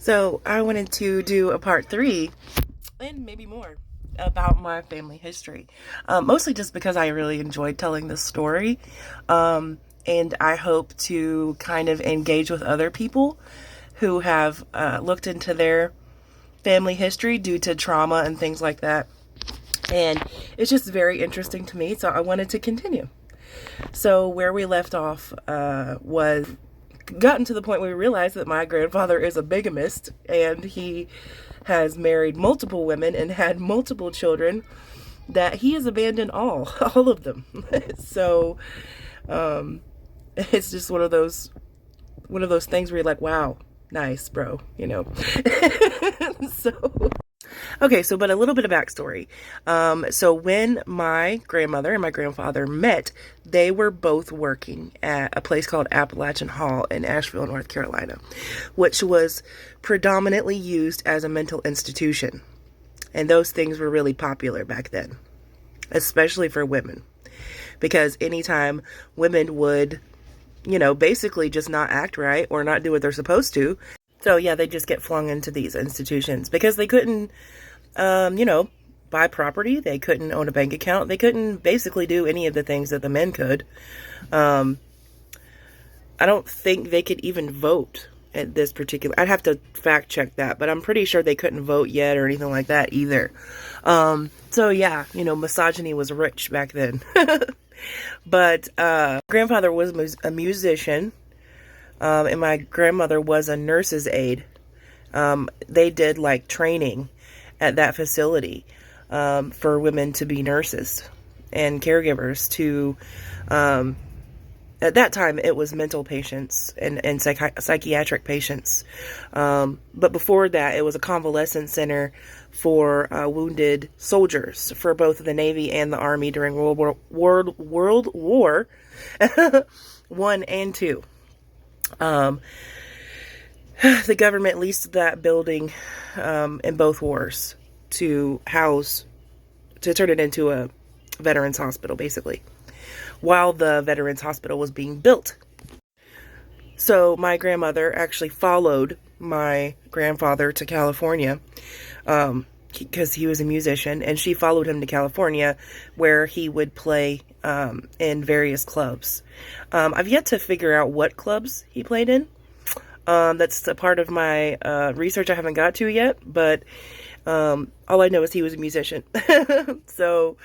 So I wanted to do a part 3 and maybe more about my family history. Mostly just because I really enjoyed telling this story. And I hope to kind of engage with other people who have looked into their family history due to trauma and things like that. And it's just very interesting to me, so I wanted to continue. So where we left off was gotten to the point where we realized that my grandfather is a bigamist, and he has married multiple women and had multiple children that he has abandoned all of them. So it's just one of those things where you're like, wow, nice, bro, you know. So okay, so but a little bit of backstory. So when my grandmother and my grandfather met, they were both working at a place called Appalachian Hall in Asheville, North Carolina, which was predominantly used as a mental institution. And those things were really popular back then, especially for women, because anytime women would, basically just not act right or not do what they're supposed to. So yeah, they just get flung into these institutions because they couldn't, buy property. They couldn't own a bank account. They couldn't basically do any of the things that the men could. I don't think they could even vote at this particular. I'd have to fact check that, but I'm pretty sure they couldn't vote yet or anything like that either. So yeah, misogyny was rich back then. But grandfather was a musician. And my grandmother was a nurse's aide. They did like training at that facility for women to be nurses and caregivers to, at that time it was mental patients and psychiatric patients. But before that it was a convalescent center for wounded soldiers for both the Navy and the Army during World War One and Two. The government leased that building in both wars to turn it into a veterans hospital, basically, while the veterans hospital was being built. So my grandmother actually followed my grandfather to California because he was a musician, and she followed him to California where he would play in various clubs. I've yet to figure out what clubs he played in. That's a part of my research I haven't got to yet, but all I know is he was a musician. So